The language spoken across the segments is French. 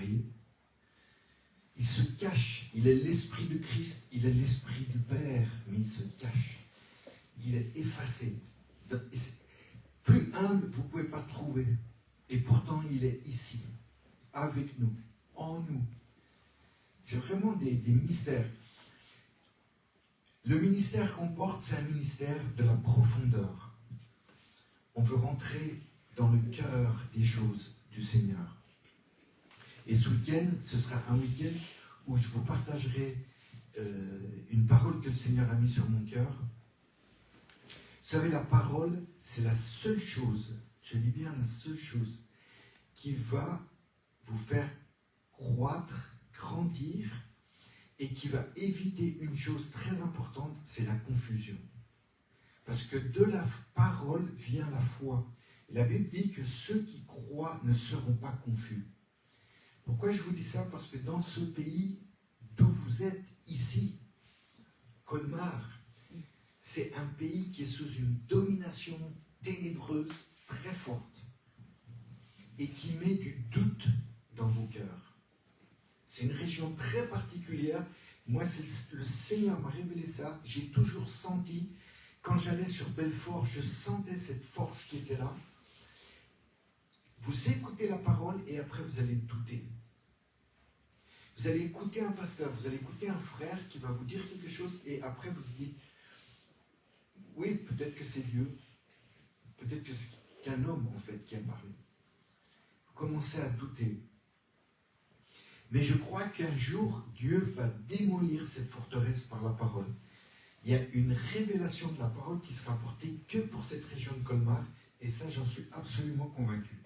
marié. Il se cache. Il est l'Esprit de Christ, il est l'Esprit du Père, mais il se cache. Il est effacé. Plus humble, vous ne pouvez pas trouver. Et pourtant, il est ici, avec nous, en nous. C'est vraiment des mystères. Le ministère qu'on porte, c'est un ministère de la profondeur. On veut rentrer dans le cœur des choses du Seigneur. Et ce week-end, ce sera un week-end où je vous partagerai une parole que le Seigneur a mise sur mon cœur. Vous savez, la parole, c'est la seule chose, je dis bien la seule chose, qui va vous faire croître, grandir, et qui va éviter une chose très importante, c'est la confusion. Parce que de la parole vient la foi. La Bible dit que ceux qui croient ne seront pas confus. Pourquoi je vous dis ça? Parce que dans ce pays d'où vous êtes, ici, Colmar, c'est un pays qui est sous une domination ténébreuse très forte et qui met du doute dans vos cœurs. C'est une région très particulière. Moi, le Seigneur m'a révélé ça. J'ai toujours senti, quand j'allais sur Belfort, je sentais cette force qui était là. Vous écoutez la parole et après vous allez douter. Vous allez écouter un pasteur, vous allez écouter un frère qui va vous dire quelque chose et après vous vous dites, oui, peut-être que c'est Dieu, peut-être que c'est qu'un homme en fait qui a parlé. Vous commencez à douter. Mais je crois qu'un jour, Dieu va démolir cette forteresse par la parole. Il y a une révélation de la parole qui sera portée que pour cette région de Colmar, et ça, j'en suis absolument convaincu.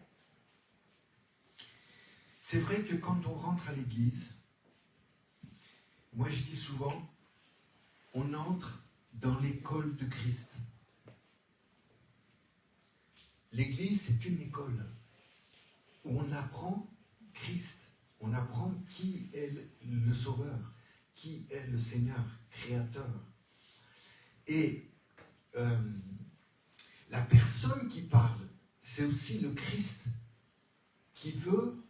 C'est vrai que quand on rentre à l'église, moi je dis souvent, on entre dans l'école de Christ. L'église, c'est une école où on apprend Christ. On apprend qui est le Sauveur, qui est le Seigneur, Créateur. Et la personne qui parle, c'est aussi le Christ qui veut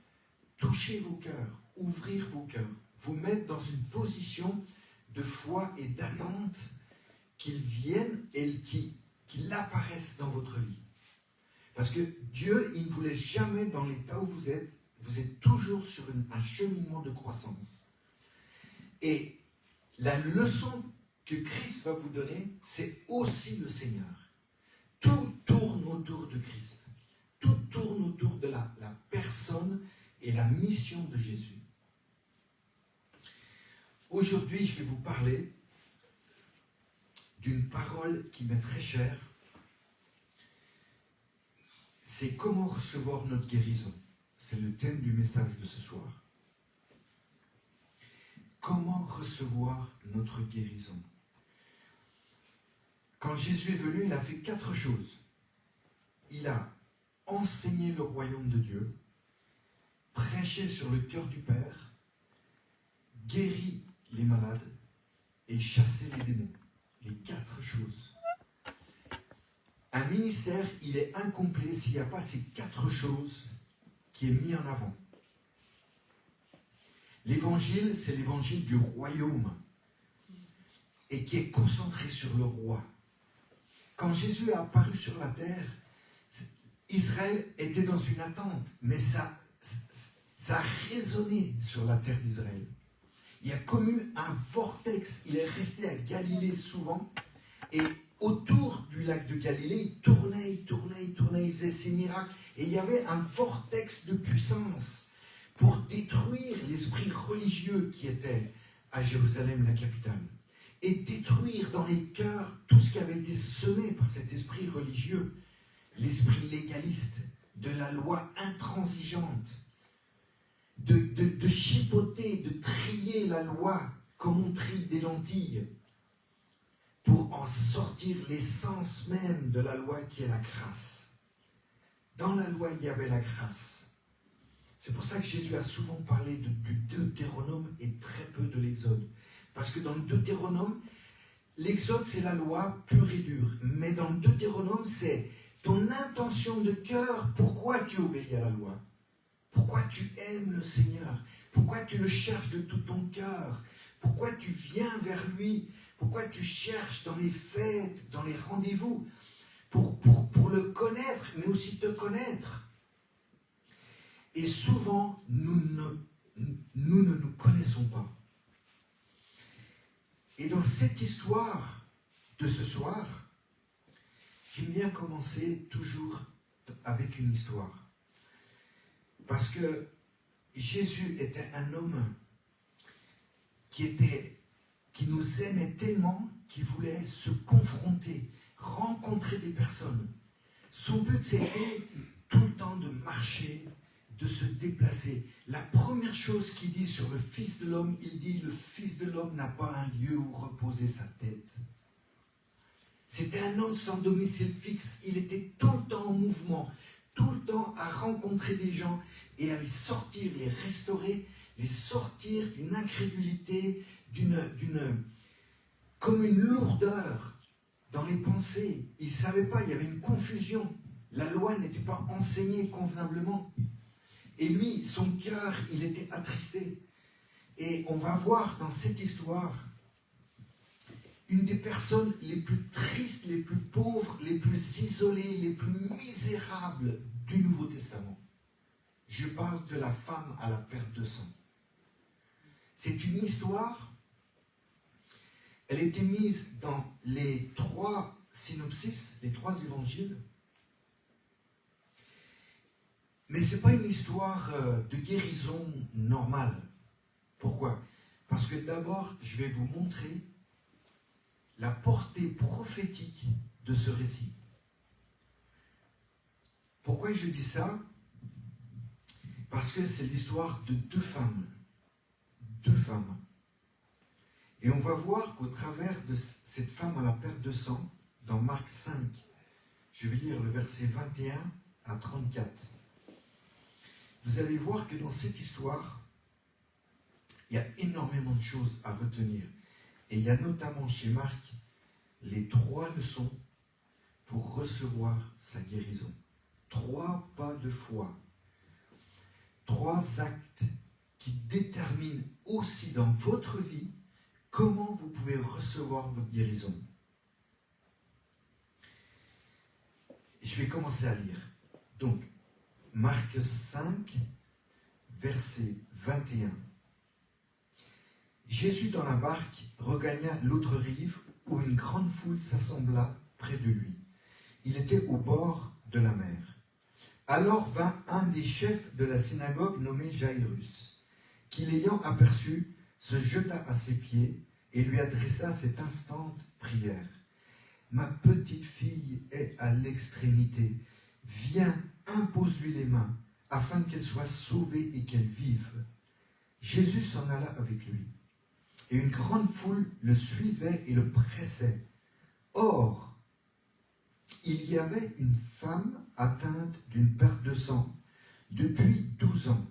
toucher vos cœurs, ouvrir vos cœurs, vous mettre dans une position de foi et d'attente qu'il vienne et qu'il apparaisse dans votre vie. Parce que Dieu, il ne vous laisse jamais dans l'état où vous êtes toujours sur un cheminement de croissance. Et la leçon que Christ va vous donner, c'est aussi le Seigneur. Tout tourne autour de Christ. Tout tourne autour de la personne et la mission de Jésus. Aujourd'hui, je vais vous parler d'une parole qui m'est très chère. C'est comment recevoir notre guérison. C'est le thème du message de ce soir. Comment recevoir notre guérison? Quand Jésus est venu, il a fait 4 choses. Il a enseigné le royaume de Dieu, prêché sur le cœur du Père, guéri les malades et chassé les démons. Les 4 choses. Un ministère, il est incomplet s'il n'y a pas ces 4 choses qui est mis en avant. L'évangile, c'est l'évangile du royaume et qui est concentré sur le roi. Quand Jésus est apparu sur la terre, Israël était dans une attente, mais ça a résonné sur la terre d'Israël. Il y a comme eu un vortex. Il est resté à Galilée souvent et autour du lac de Galilée, il tournait, il faisait ses miracles. Et il y avait un vortex de puissance pour détruire l'esprit religieux qui était à Jérusalem, la capitale. Et détruire dans les cœurs tout ce qui avait été semé par cet esprit religieux. L'esprit légaliste, de la loi intransigeante. De chipoter, de trier la loi comme on trie des lentilles. Pour en sortir l'essence même de la loi qui est la grâce. Dans la loi, il y avait la grâce. C'est pour ça que Jésus a souvent parlé du Deutéronome et très peu de l'Exode. Parce que dans le Deutéronome, l'Exode, c'est la loi pure et dure. Mais dans le Deutéronome, c'est ton intention de cœur, pourquoi tu obéis à la loi. Pourquoi tu aimes le Seigneur? Pourquoi tu le cherches de tout ton cœur? Pourquoi tu viens vers lui? Pourquoi tu cherches dans les fêtes, dans les rendez-vous, pour le connaître, mais aussi te connaître? Et souvent, nous ne nous connaissons pas. Et dans cette histoire de ce soir, j'aime bien commencer toujours avec une histoire. Parce que Jésus était un homme qui nous aimait tellement qu'il voulait se confronter, rencontrer des personnes. Son but, c'était tout le temps de marcher, de se déplacer. La première chose qu'il dit sur le Fils de l'homme, il dit, le Fils de l'homme n'a pas un lieu où reposer sa tête. C'était un homme sans domicile fixe. Il était tout le temps en mouvement, tout le temps à rencontrer des gens et à les sortir, les restaurer, les sortir d'une incrédulité, comme une lourdeur dans les pensées. Il ne savait pas, il y avait une confusion. La loi n'était pas enseignée convenablement. Et lui, son cœur, il était attristé. Et on va voir dans cette histoire une des personnes les plus tristes, les plus pauvres, les plus isolées, les plus misérables du Nouveau Testament. Je parle de la femme à la perte de sang. C'est une histoire, elle était mise dans les 3 synopsis, les 3 évangiles. Mais ce n'est pas une histoire de guérison normale. Pourquoi? Parce que d'abord, je vais vous montrer la portée prophétique de ce récit. Pourquoi je dis ça? Parce que c'est l'histoire de 2 femmes. 2 femmes. Et on va voir qu'au travers de cette femme à la perte de sang, dans Marc 5, je vais lire le verset 21 à 34. Vous allez voir que dans cette histoire, il y a énormément de choses à retenir. Et il y a notamment chez Marc les 3 leçons pour recevoir sa guérison. 3 pas de foi. 3 actes qui déterminent aussi dans votre vie comment vous pouvez recevoir votre guérison. Je vais commencer à lire. Donc, Marc 5, verset 21. Jésus dans la barque regagna l'autre rive où une grande foule s'assembla près de lui. Il était au bord de la mer. Alors vint un des chefs de la synagogue nommé Jairus, qui l'ayant aperçu, se jeta à ses pieds et lui adressa cette instante prière. « Ma petite fille est à l'extrémité. Viens, impose-lui les mains, afin qu'elle soit sauvée et qu'elle vive. » Jésus s'en alla avec lui. Et une grande foule le suivait et le pressait. Or, il y avait une femme atteinte d'une perte de sang depuis 12 ans.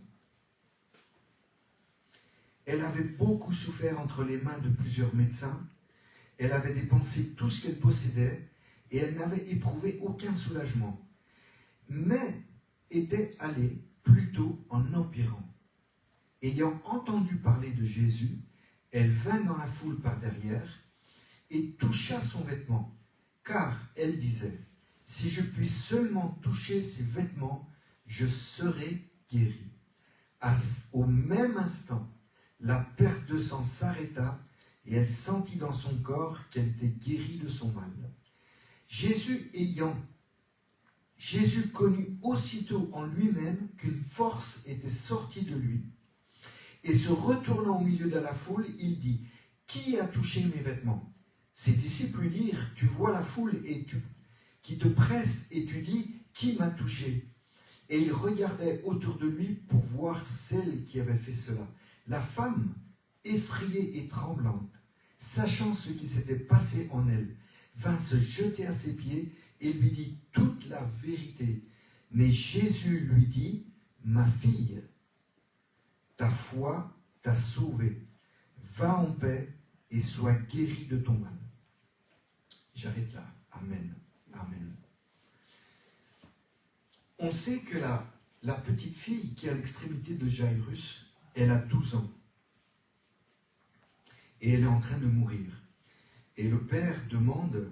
Elle avait beaucoup souffert entre les mains de plusieurs médecins. Elle avait dépensé tout ce qu'elle possédait et elle n'avait éprouvé aucun soulagement, mais était allée plutôt en empirant. Ayant entendu parler de Jésus, elle vint dans la foule par derrière et toucha son vêtement, car elle disait, « Si je puis seulement toucher ses vêtements, je serai guérie. » Au même instant, la perte de sang s'arrêta et elle sentit dans son corps qu'elle était guérie de son mal. Jésus connut aussitôt en lui-même qu'une force était sortie de lui, et se retournant au milieu de la foule, il dit, « Qui a touché mes vêtements ?» Ses disciples lui dirent, « Tu vois la foule qui te presse et tu dis, « Qui m'a touché ?» Et il regardait autour de lui pour voir celle qui avait fait cela. La femme, effrayée et tremblante, sachant ce qui s'était passé en elle, vint se jeter à ses pieds et lui dit toute la vérité. Mais Jésus lui dit, « Ma fille, ta foi t'a sauvée. Va en paix et sois guérie de ton mal. » J'arrête là. Amen. Amen. On sait que la petite fille qui est à l'extrémité de Jairus, elle a 12 ans. Et elle est en train de mourir. Et le père demande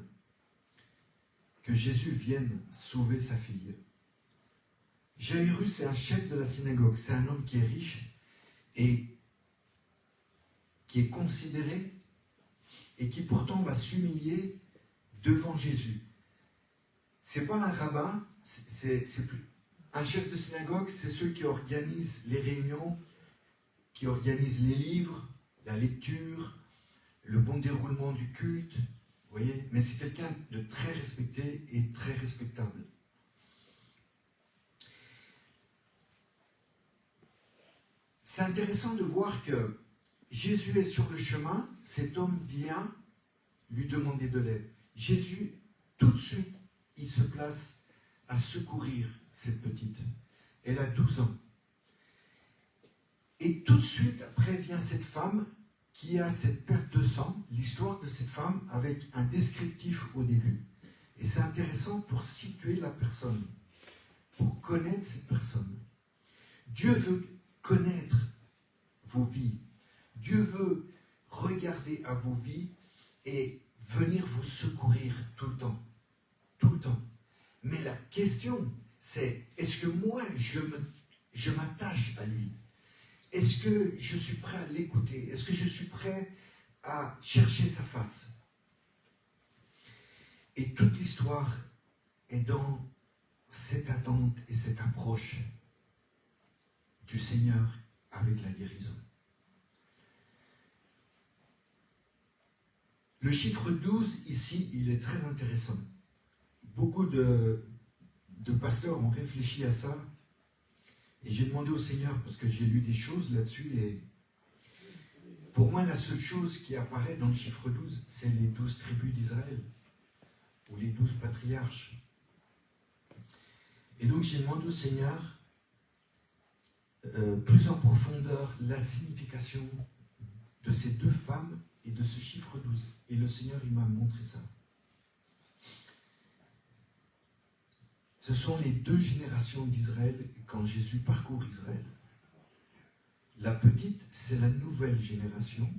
que Jésus vienne sauver sa fille. Jairus est un chef de la synagogue, c'est un homme qui est riche et qui est considéré et qui pourtant va s'humilier devant Jésus. C'est pas un rabbin, c'est plus un chef de synagogue, c'est ceux qui organisent les réunions, qui organisent les livres, la lecture, le bon déroulement du culte, vous voyez, mais c'est quelqu'un de très respecté et très respectable. C'est intéressant de voir que Jésus est sur le chemin, cet homme vient lui demander de l'aide. Jésus, tout de suite, il se place à secourir cette petite. Elle a 12 ans. Et tout de suite, après, vient cette femme qui a cette perte de sang, l'histoire de cette femme avec un descriptif au début. Et c'est intéressant pour situer la personne, pour connaître cette personne. Dieu veut connaître vos vies. Dieu veut regarder à vos vies et venir vous secourir tout le temps. Tout le temps. Mais la question, c'est, est-ce que moi, je m'attache à lui? Est-ce que je suis prêt à l'écouter? Est-ce que je suis prêt à chercher sa face? Et toute l'histoire est dans cette attente et cette approche du Seigneur avec la guérison. Le chiffre 12, ici, il est très intéressant. Beaucoup de pasteurs ont réfléchi à ça. Et j'ai demandé au Seigneur, parce que j'ai lu des choses là-dessus, et pour moi, la seule chose qui apparaît dans le chiffre 12, c'est les 12 tribus d'Israël, ou les 12 patriarches. Et donc j'ai demandé au Seigneur, plus en profondeur, la signification de ces deux femmes et de ce chiffre 12. Et le Seigneur, il m'a montré ça. Ce sont les deux générations d'Israël quand Jésus parcourt Israël. La petite, c'est la nouvelle génération.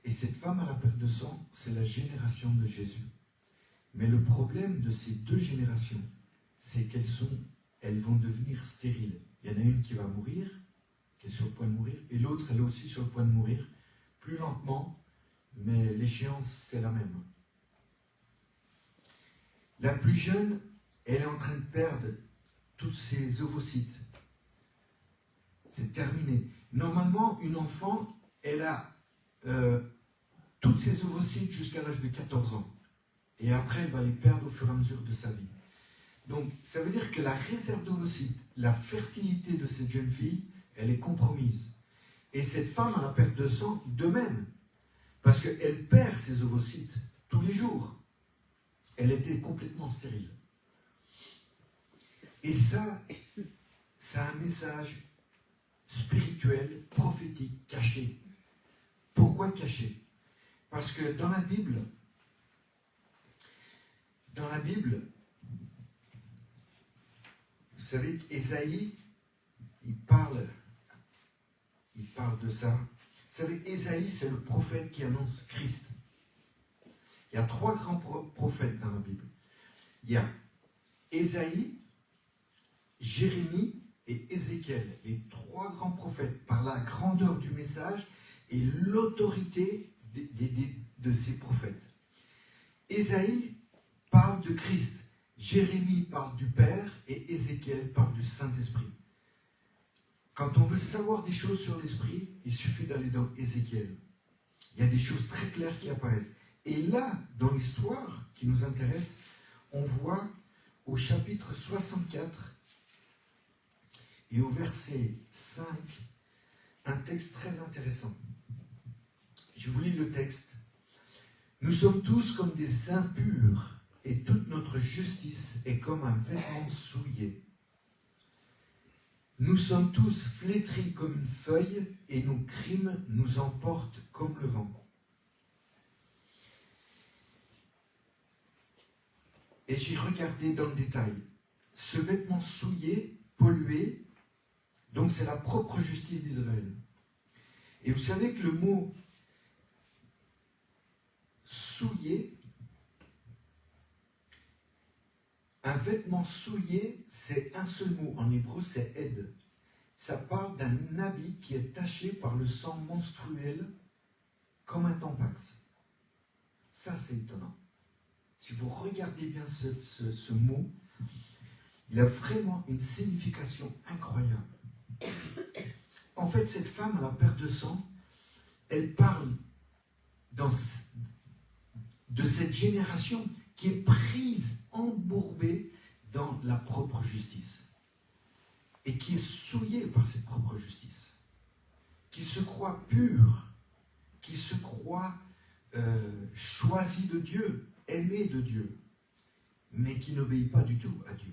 Et cette femme à la perte de sang, c'est la génération de Jésus. Mais le problème de ces deux générations, c'est elles vont devenir stériles. Il y en a une qui va mourir, qui est sur le point de mourir, et l'autre, elle est aussi sur le point de mourir, plus lentement, mais l'échéance, c'est la même. La plus jeune, elle est en train de perdre tous ses ovocytes. C'est terminé. Normalement, une enfant, elle a toutes ses ovocytes jusqu'à l'âge de 14 ans. Et après, elle va les perdre au fur et à mesure de sa vie. Donc, ça veut dire que la réserve d'ovocytes, la fertilité de cette jeune fille, elle est compromise. Et cette femme à la perte de sang, de même. Parce qu'elle perd ses ovocytes tous les jours. Elle était complètement stérile. Et ça, c'est un message spirituel, prophétique, caché. Pourquoi caché? Parce que dans la Bible, vous savez qu'Ésaïe, il parle de ça. Vous savez, Ésaïe, c'est le prophète qui annonce Christ. Il y a trois grands prophètes dans la Bible. Il y a Ésaïe, Jérémie et Ézéchiel, les trois grands prophètes, par la grandeur du message et l'autorité de ces prophètes. Ésaïe parle de Christ, Jérémie parle du Père et Ézéchiel parle du Saint-Esprit. Quand on veut savoir des choses sur l'Esprit, il suffit d'aller dans Ézéchiel. Il y a des choses très claires qui apparaissent. Et là, dans l'histoire qui nous intéresse, on voit au chapitre 64 et au verset 5, un texte très intéressant. Je vous lis le texte. « Nous sommes tous comme des impurs, et toute notre justice est comme un vêtement souillé. Nous sommes tous flétris comme une feuille, et nos crimes nous emportent comme le vent. » Et j'ai regardé dans le détail. Ce vêtement souillé, polluée. Donc c'est la propre justice d'Israël. Et vous savez que le mot souillé, un vêtement souillé, c'est un seul mot. En hébreu, c'est ed. Ça parle d'un habit qui est taché par le sang menstruel comme un tampax. Ça, c'est étonnant. Si vous regardez bien ce mot, il a vraiment une signification incroyable. En fait, cette femme à la perte de sang, elle parle de cette génération qui est prise, embourbée dans la propre justice et qui est souillée par cette propre justice, qui se croit pure, qui se croit choisie de Dieu, aimée de Dieu, mais qui n'obéit pas du tout à Dieu.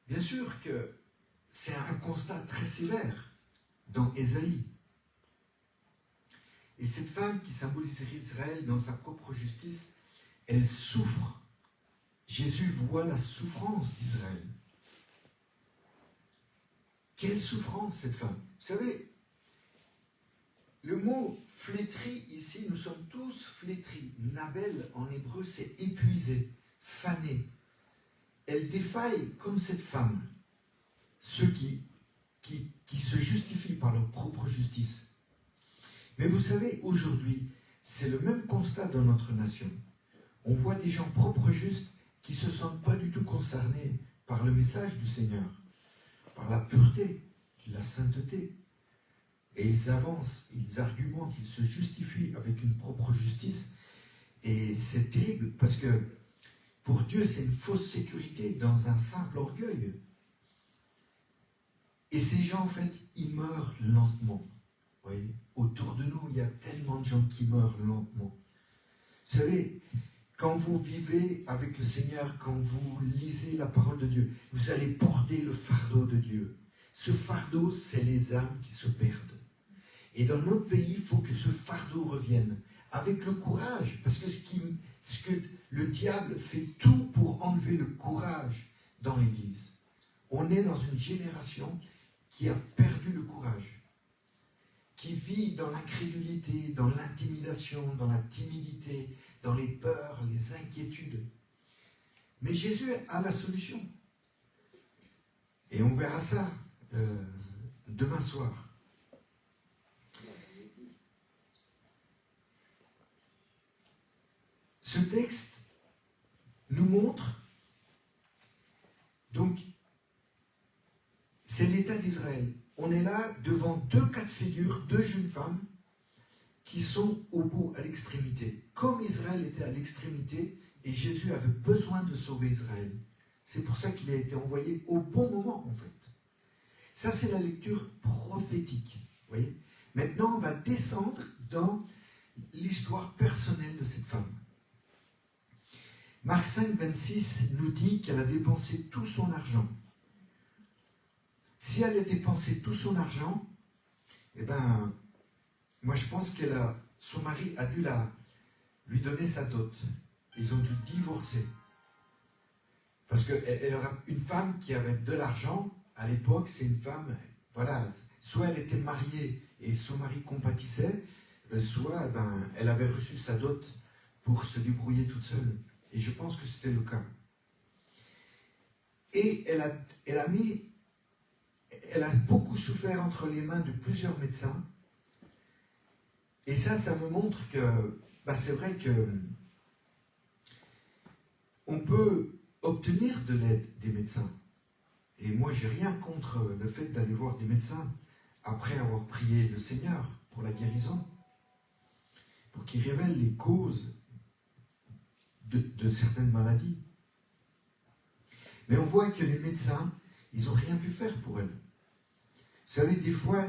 Bien sûr que c'est un constat très sévère dans Ésaïe. Et cette femme qui symbolise Israël dans sa propre justice, elle souffre. Jésus voit la souffrance d'Israël. Quelle souffrance cette femme! Vous savez, le mot flétri ici, nous sommes tous flétris. Nabel en hébreu, c'est épuisé, fané. Elle défaille comme cette femme ceux qui se justifient par leur propre justice. Mais vous savez, aujourd'hui, c'est le même constat dans notre nation. On voit des gens propres justes qui ne se sentent pas du tout concernés par le message du Seigneur, par la pureté, la sainteté. Et ils avancent, ils argumentent, ils se justifient avec une propre justice. Et c'est terrible parce que pour Dieu, c'est une fausse sécurité dans un simple orgueil. Et ces gens, en fait, ils meurent lentement. Vous voyez, autour de nous, il y a tellement de gens qui meurent lentement. Vous savez, quand vous vivez avec le Seigneur, quand vous lisez la parole de Dieu, vous allez porter le fardeau de Dieu. Ce fardeau, c'est les âmes qui se perdent. Et dans notre pays, il faut que ce fardeau revienne avec le courage, parce que ce que le diable fait tout pour enlever le courage dans l'Église. On est dans une génération qui a perdu le courage, qui vit dans l'incrédulité, dans l'intimidation, dans la timidité, dans les peurs, les inquiétudes. Mais Jésus a la solution. Et on verra ça demain soir. Ce texte nous montre, donc, c'est l'état d'Israël. On est là devant deux cas de figure, deux jeunes femmes qui sont au bout, à l'extrémité. Comme Israël était à l'extrémité et Jésus avait besoin de sauver Israël. C'est pour ça qu'il a été envoyé au bon moment, en fait. Ça, c'est la lecture prophétique. Vous voyez ? Maintenant, on va descendre dans l'histoire personnelle de cette femme. Marc 5, 26 nous dit qu'elle a dépensé tout son argent. Si elle a dépensé tout son argent, eh ben, moi je pense que son mari a dû lui donner sa dot. Ils ont dû divorcer. Parce qu'une femme qui avait de l'argent, à l'époque, c'est une femme, voilà, soit elle était mariée et son mari compatissait, soit elle avait reçu sa dot pour se débrouiller toute seule. Et je pense que c'était le cas. Et elle a beaucoup souffert entre les mains de plusieurs médecins. Et ça me montre que c'est vrai que on peut obtenir de l'aide des médecins. Et moi, j'ai rien contre le fait d'aller voir des médecins après avoir prié le Seigneur pour la guérison, pour qu'il révèle les causes de certaines maladies. Mais on voit que les médecins, ils n'ont rien pu faire pour elle. Vous savez, des fois,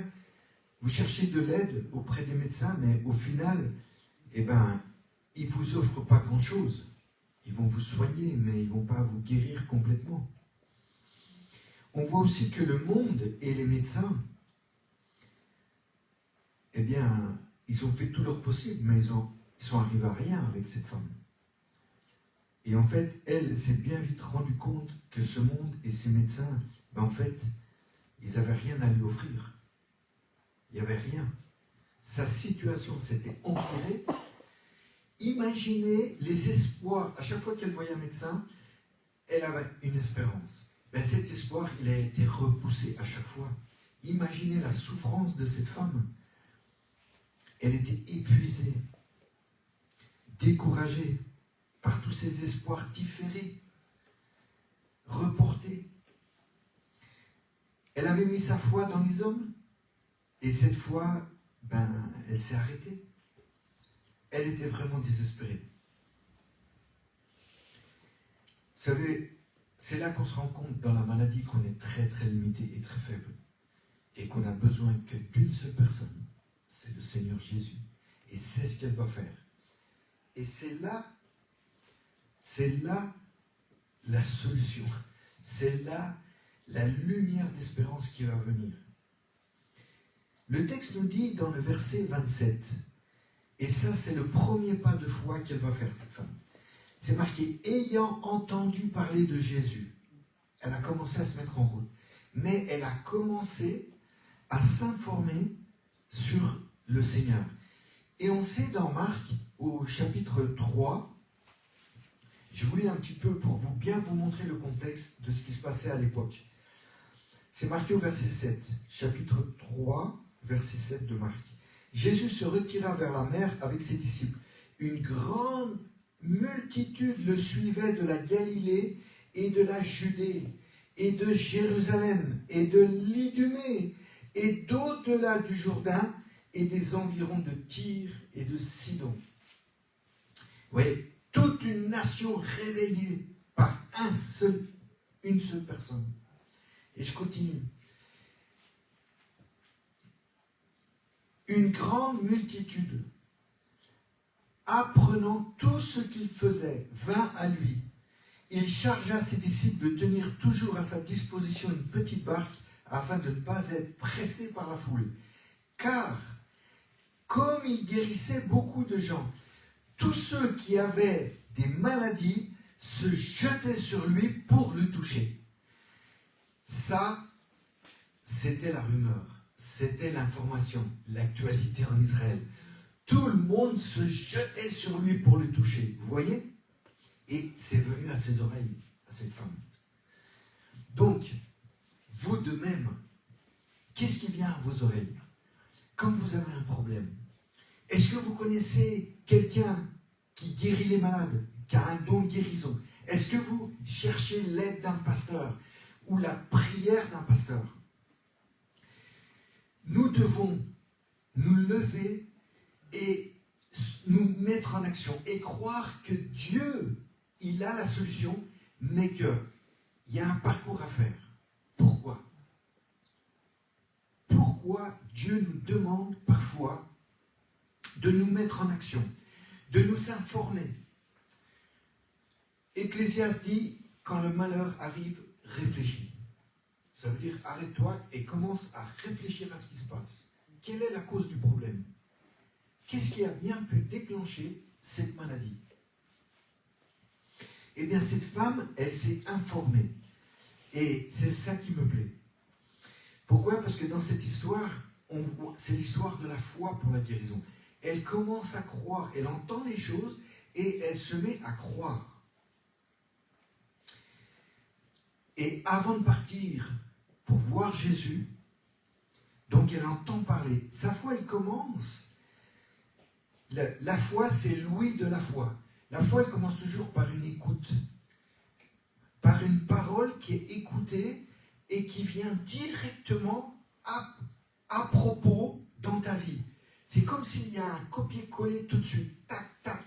vous cherchez de l'aide auprès des médecins, mais au final, ils ne vous offrent pas grand-chose. Ils vont vous soigner, mais ils ne vont pas vous guérir complètement. On voit aussi que le monde et les médecins, ils ont fait tout leur possible, mais ils sont arrivés à rien avec cette femme. Et en fait, elle s'est bien vite rendue compte que ce monde et ses médecins, en fait, ils n'avaient rien à lui offrir. Il n'y avait rien. Sa situation s'était empirée. Imaginez les espoirs. À chaque fois qu'elle voyait un médecin, elle avait une espérance. Cet espoir, il a été repoussé à chaque fois. Imaginez la souffrance de cette femme. Elle était épuisée, découragée par tous ces espoirs différés, reportés. Elle avait mis sa foi dans les hommes, et cette fois, elle s'est arrêtée. Elle était vraiment désespérée. Vous savez, c'est là qu'on se rend compte dans la maladie qu'on est très très limité et très faible, et qu'on a besoin que d'une seule personne, c'est le Seigneur Jésus, et c'est ce qu'elle va faire. Et c'est là la solution, c'est là la lumière d'espérance qui va venir. Le texte nous dit dans le verset 27, et ça c'est le premier pas de foi qu'elle va faire, cette femme. C'est marqué, ayant entendu parler de Jésus, elle a commencé à se mettre en route, mais elle a commencé à s'informer sur le Seigneur. Et on sait dans Marc, au chapitre 3, je voulais un petit peu pour bien vous montrer le contexte de ce qui se passait à l'époque. C'est marqué au verset 7, chapitre 3, verset 7 de Marc. Jésus se retira vers la mer avec ses disciples. Une grande multitude le suivait de la Galilée et de la Judée et de Jérusalem et de l'Idumée et d'au-delà du Jourdain et des environs de Tyr et de Sidon. Oui, toute une nation réveillée par une seule personne. Et je continue. Une grande multitude, apprenant tout ce qu'il faisait, vint à lui. Il chargea ses disciples de tenir toujours à sa disposition une petite barque afin de ne pas être pressé par la foule. Car, comme il guérissait beaucoup de gens, tous ceux qui avaient des maladies se jetaient sur lui pour le toucher. Ça, c'était la rumeur, c'était l'information, l'actualité en Israël. Tout le monde se jetait sur lui pour le toucher, vous voyez? Et c'est venu à ses oreilles, à cette femme. Donc, vous de même, qu'est-ce qui vient à vos oreilles quand vous avez un problème? Est-ce que vous connaissez quelqu'un qui guérit les malades, qui a un don de guérison? Est-ce que vous cherchez l'aide d'un pasteur ou la prière d'un pasteur? Nous devons nous lever et nous mettre en action et croire que Dieu, il a la solution, mais qu'il y a un parcours à faire. Pourquoi? Pourquoi Dieu nous demande parfois de nous mettre en action, de nous informer? Ecclésiaste dit, quand le malheur arrive, réfléchis. Ça veut dire, arrête-toi et commence à réfléchir à ce qui se passe. Quelle est la cause du problème? Qu'est-ce qui a bien pu déclencher cette maladie? Eh bien, cette femme, elle s'est informée. Et c'est ça qui me plaît. Pourquoi? Parce que dans cette histoire, c'est l'histoire de la foi pour la guérison. Elle commence à croire, elle entend les choses et elle se met à croire. Et avant de partir pour voir Jésus, donc elle entend parler. Sa foi, elle commence. La foi, c'est l'ouïe de la foi. La foi, elle commence toujours par une écoute, par une parole qui est écoutée et qui vient directement à propos dans ta vie. C'est comme s'il y a un copier-coller tout de suite, tac, tac.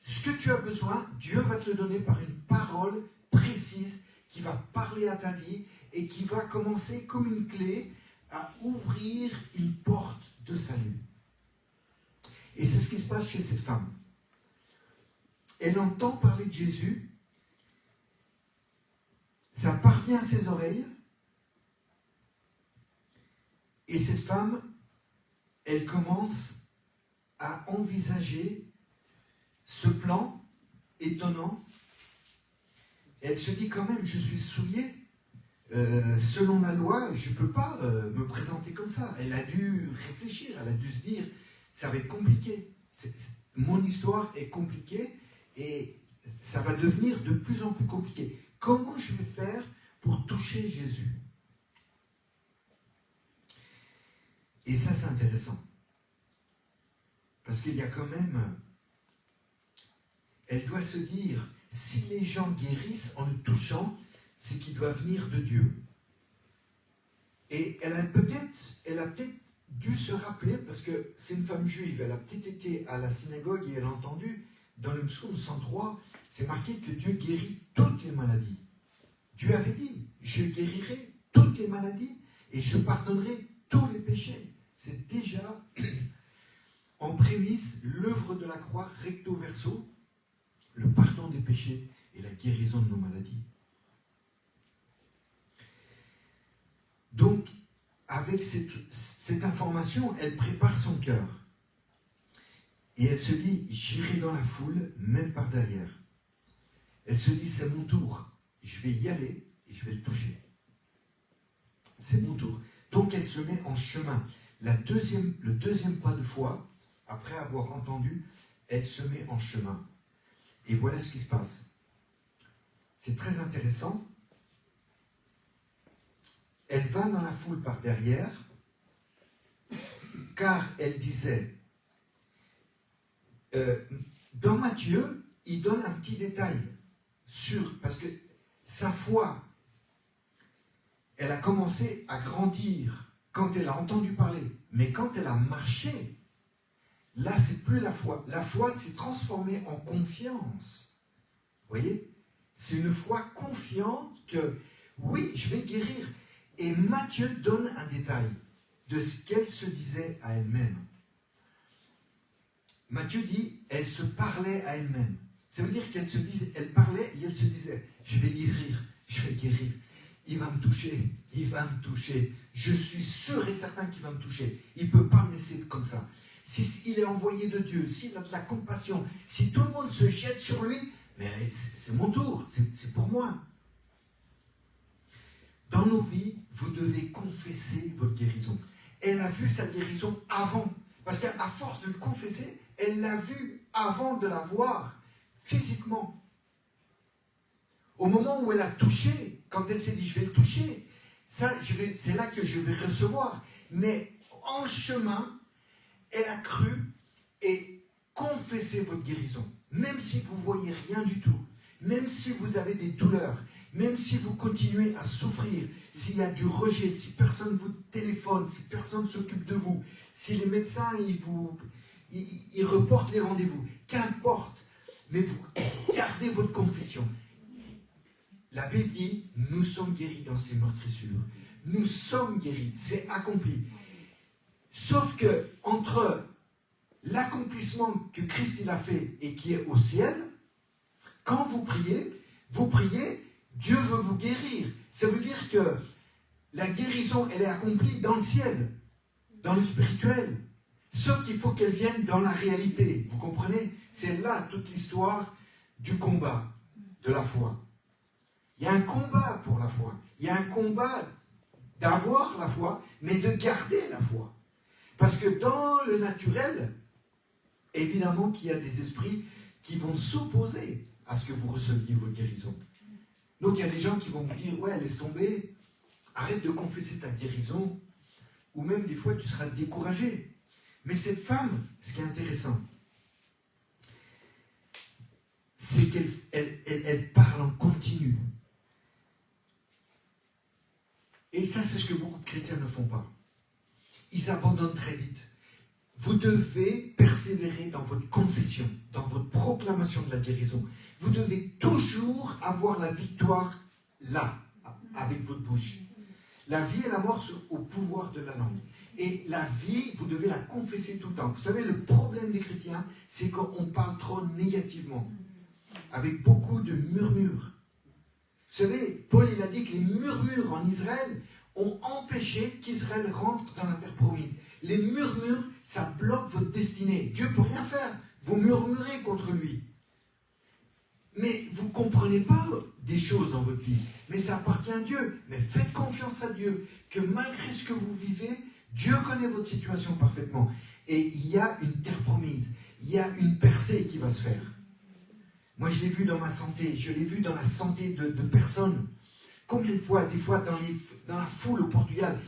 Ce que tu as besoin, Dieu va te le donner par une parole précise qui va parler à ta vie et qui va commencer comme une clé à ouvrir une porte de salut. Et c'est ce qui se passe chez cette femme. Elle entend parler de Jésus, ça parvient à ses oreilles, et cette femme, elle commence à envisager ce plan étonnant elle se dit quand même, je suis souillée. Selon la loi, je ne peux pas me présenter comme ça. Elle a dû réfléchir, elle a dû se dire, ça va être compliqué. Mon histoire est compliquée et ça va devenir de plus en plus compliqué. Comment je vais faire pour toucher Jésus? Et ça, c'est intéressant. Parce qu'il y a quand même... Elle doit se dire, si les gens guérissent en le touchant, c'est qu'il doit venir de Dieu. Et elle a peut-être dû se rappeler, parce que c'est une femme juive, elle a peut-être été à la synagogue et elle a entendu, dans le psaume 103, c'est marqué que Dieu guérit toutes les maladies. Dieu avait dit, je guérirai toutes les maladies et je pardonnerai tous les péchés. C'est déjà en prémisse l'œuvre de la croix recto verso, le pardon des péchés et la guérison de nos maladies. Donc, avec cette information, elle prépare son cœur. Et elle se dit, j'irai dans la foule, même par derrière. Elle se dit, c'est mon tour. Je vais y aller et je vais le toucher. C'est mon tour. Donc, elle se met en chemin. Le deuxième pas de foi, après avoir entendu, elle se met en chemin. Et voilà ce qui se passe. C'est très intéressant. Elle va dans la foule par derrière, car elle disait, dans Matthieu, il donne un petit détail parce que sa foi, elle a commencé à grandir quand elle a entendu parler, mais quand elle a marché, là, c'est plus la foi. La foi s'est transformée en confiance. Vous voyez? C'est une foi confiante que, oui, je vais guérir. Et Matthieu donne un détail de ce qu'elle se disait à elle-même. Matthieu dit, elle se parlait à elle-même. Ça veut dire qu'elle se disait, elle parlait et elle se disait, je vais guérir, je vais guérir. Il va me toucher, il va me toucher. Je suis sûr et certain qu'il va me toucher. Il ne peut pas me laisser comme ça. S'il est envoyé de Dieu, s'il a de la compassion, si tout le monde se jette sur lui, mais c'est mon tour, c'est pour moi. Dans nos vies, vous devez confesser votre guérison. Elle a vu sa guérison avant. Parce qu'à force de le confesser, elle l'a vu avant de la voir physiquement. Au moment où elle a touché, quand elle s'est dit, je vais le toucher, c'est là que je vais recevoir. Mais en chemin, elle a cru et confessez votre guérison. Même si vous ne voyez rien du tout, même si vous avez des douleurs, même si vous continuez à souffrir, s'il y a du rejet, si personne vous téléphone, si personne s'occupe de vous, si les médecins ils reportent les rendez-vous, qu'importe, mais vous gardez votre confession. La Bible dit, nous sommes guéris dans ces meurtrissures. Nous sommes guéris, c'est accompli. Sauf que entre l'accomplissement que Christ il a fait et qui est au ciel, quand vous priez, Dieu veut vous guérir. Ça veut dire que la guérison, elle est accomplie dans le ciel, dans le spirituel. Sauf qu'il faut qu'elle vienne dans la réalité. Vous comprenez? C'est là toute l'histoire du combat, de la foi. Il y a un combat pour la foi. Il y a un combat d'avoir la foi, mais de garder la foi. Parce que dans le naturel, évidemment qu'il y a des esprits qui vont s'opposer à ce que vous receviez votre guérison. Donc il y a des gens qui vont vous dire, ouais, laisse tomber, arrête de confesser ta guérison, ou même des fois tu seras découragé. Mais cette femme, ce qui est intéressant, c'est qu'elle parle en continu. Et ça, c'est ce que beaucoup de chrétiens ne font pas. Ils abandonnent très vite. Vous devez persévérer dans votre confession, dans votre proclamation de la guérison. Vous devez toujours avoir la victoire là, avec votre bouche. La vie et la mort sont au pouvoir de la langue. Et la vie, vous devez la confesser tout le temps. Vous savez, le problème des chrétiens, c'est qu'on parle trop négativement, avec beaucoup de murmures. Vous savez, Paul il a dit que les murmures en Israël ont empêché qu'Israël rentre dans la terre promise. Les murmures, ça bloque votre destinée. Dieu ne peut rien faire. Vous murmurez contre lui. Mais vous ne comprenez pas des choses dans votre vie. Mais ça appartient à Dieu. Mais faites confiance à Dieu. Que malgré ce que vous vivez, Dieu connaît votre situation parfaitement. Et il y a une terre promise. Il y a une percée qui va se faire. Moi, je l'ai vu dans ma santé. Je l'ai vu dans la santé de personnes. Combien de fois, des fois, dans la foule au Portugal,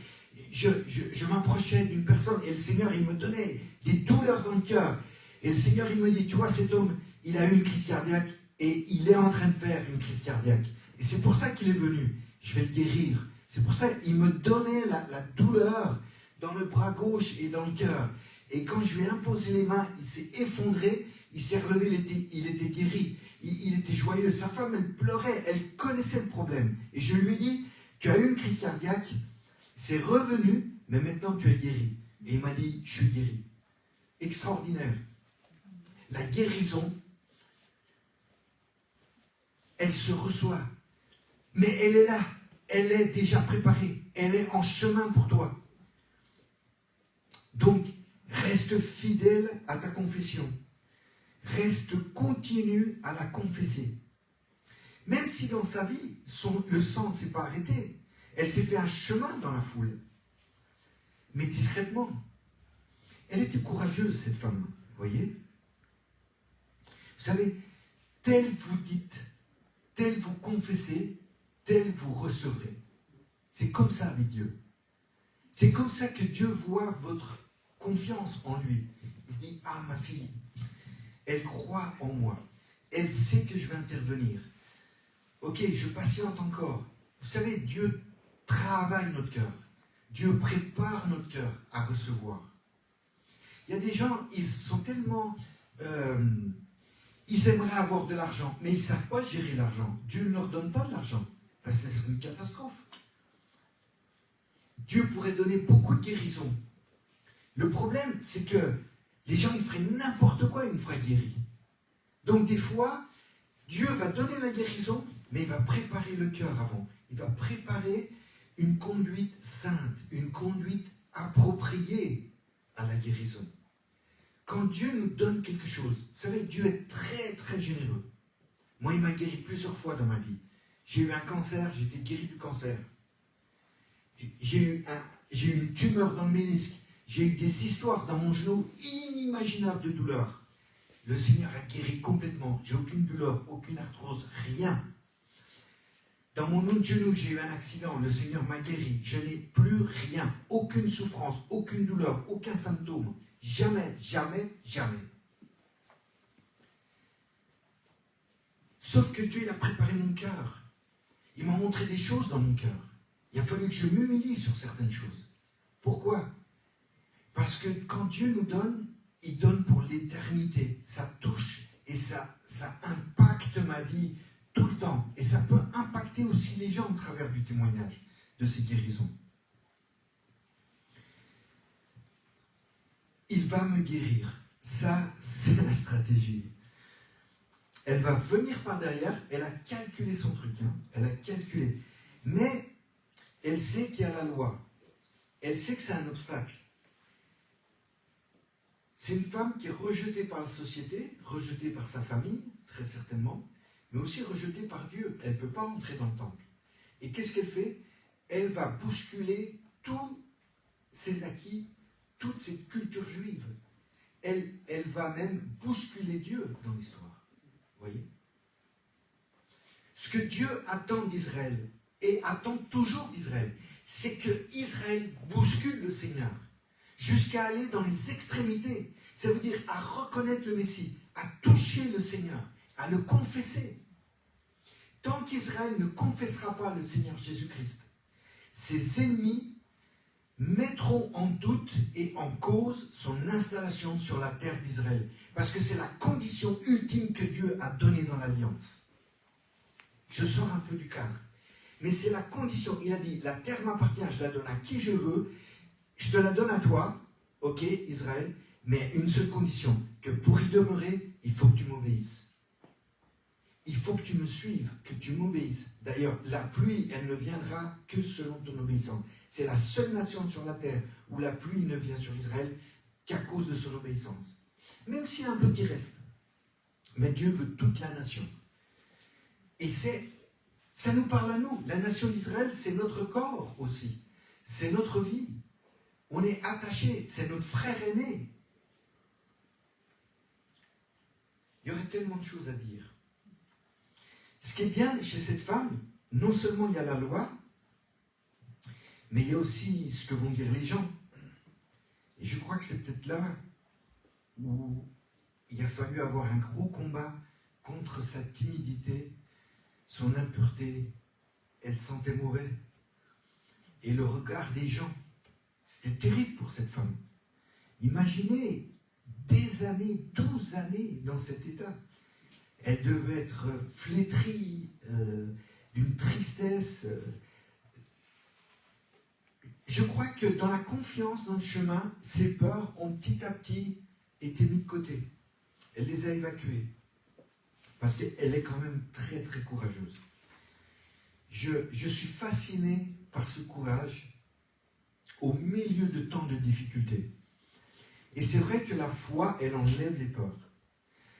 je m'approchais d'une personne et le Seigneur, il me donnait des douleurs dans le cœur. Et le Seigneur, il me dit, tu vois, cet homme, il a eu une crise cardiaque et il est en train de faire une crise cardiaque. Et c'est pour ça qu'il est venu. Je vais le guérir. C'est pour ça qu'il me donnait la douleur dans le bras gauche et dans le cœur. Et quand je lui ai imposé les mains, il s'est effondré, il s'est relevé, il était guéri. Il était joyeux. Sa femme, elle pleurait, elle connaissait le problème. Et je lui ai dit, tu as eu une crise cardiaque, c'est revenu, mais maintenant tu es guéri. Et il m'a dit, je suis guéri. Extraordinaire. La guérison, elle se reçoit. Mais elle est là. Elle est déjà préparée. Elle est en chemin pour toi. Donc, reste fidèle à ta confession. Reste continue à la confesser. Même si dans sa vie, le sang ne s'est pas arrêté. Elle s'est fait un chemin dans la foule. Mais discrètement. Elle était courageuse, cette femme. Vous voyez ? Vous savez, tel vous dites, tel vous confessez, tel vous recevrez. C'est comme ça avec Dieu. C'est comme ça que Dieu voit votre confiance en lui. Il se dit, ah, ma fille, elle croit en moi. Elle sait que je vais intervenir. Ok, je patiente encore. Vous savez, Dieu travaille notre cœur. Dieu prépare notre cœur à recevoir. Il y a des gens, ils sont tellement... ils aimeraient avoir de l'argent, mais ils ne savent pas gérer l'argent. Dieu ne leur donne pas de l'argent. Parce que c'est une catastrophe. Dieu pourrait donner beaucoup de guérison. Le problème, c'est que les gens, ils feraient n'importe quoi une fois guéris. Donc des fois, Dieu va donner la guérison, mais il va préparer le cœur avant. Il va préparer une conduite sainte, une conduite appropriée à la guérison. Quand Dieu nous donne quelque chose, vous savez, Dieu est très très généreux. Moi, il m'a guéri plusieurs fois dans ma vie. J'ai eu un cancer, j'ai été guéri du cancer. J'ai eu une tumeur dans le ménisque. J'ai eu des histoires dans mon genou inimaginables de douleur. Le Seigneur a guéri complètement. J'ai aucune douleur, aucune arthrose, rien. Dans mon autre genou, j'ai eu un accident. Le Seigneur m'a guéri. Je n'ai plus rien. Aucune souffrance, aucune douleur, aucun symptôme. Jamais, jamais, jamais. Sauf que Dieu il a préparé mon cœur. Il m'a montré des choses dans mon cœur. Il a fallu que je m'humilie sur certaines choses. Pourquoi ? Parce que quand Dieu nous donne, il donne pour l'éternité. Ça touche et ça impacte ma vie tout le temps. Et ça peut impacter aussi les gens au travers du témoignage de ces guérisons. Il va me guérir. Ça, c'est la stratégie. Elle va venir par derrière. Elle a calculé son truc. Elle a calculé. Mais elle sait qu'il y a la loi. Elle sait que c'est un obstacle. C'est une femme qui est rejetée par la société, rejetée par sa famille, très certainement, mais aussi rejetée par Dieu. Elle ne peut pas entrer dans le temple. Et qu'est-ce qu'elle fait ? Elle va bousculer tous ses acquis, toutes ces cultures juives. Elle va même bousculer Dieu dans l'histoire. Vous voyez ? Ce que Dieu attend d'Israël, et attend toujours d'Israël, c'est que Israël bouscule le Seigneur, jusqu'à aller dans les extrémités. Ça veut dire à reconnaître le Messie, à toucher le Seigneur, à le confesser. Tant qu'Israël ne confessera pas le Seigneur Jésus-Christ, ses ennemis mettront en doute et en cause son installation sur la terre d'Israël. Parce que c'est la condition ultime que Dieu a donnée dans l'Alliance. Je sors un peu du cadre. Mais c'est la condition. Il a dit, la terre m'appartient, je la donne à qui je veux. Je te la donne à toi, ok, Israël, mais une seule condition, que pour y demeurer, il faut que tu m'obéisses. Il faut que tu me suives, que tu m'obéisses. D'ailleurs, la pluie, elle ne viendra que selon ton obéissance. C'est la seule nation sur la terre où la pluie ne vient sur Israël qu'à cause de son obéissance. Même s'il y a un petit reste. Mais Dieu veut toute la nation. Et ça nous parle à nous. La nation d'Israël, c'est notre corps aussi. C'est notre vie. On est attachés. C'est notre frère aîné. Il y aurait tellement de choses à dire. Ce qui est bien chez cette femme, non seulement il y a la loi, mais il y a aussi ce que vont dire les gens. Et je crois que c'est peut-être là où il a fallu avoir un gros combat contre sa timidité, son impureté. Elle sentait mauvais. Et le regard des gens, c'était terrible pour cette femme. Imaginez des années, 12 années dans cet état. Elle devait être flétrie, d'une tristesse. Je crois que dans la confiance, dans le chemin, ses peurs ont petit à petit été mises de côté. Elle les a évacuées. Parce qu'elle est quand même très très courageuse. Je suis fasciné par ce courage au milieu de tant de difficultés. Et c'est vrai que la foi, elle enlève les peurs.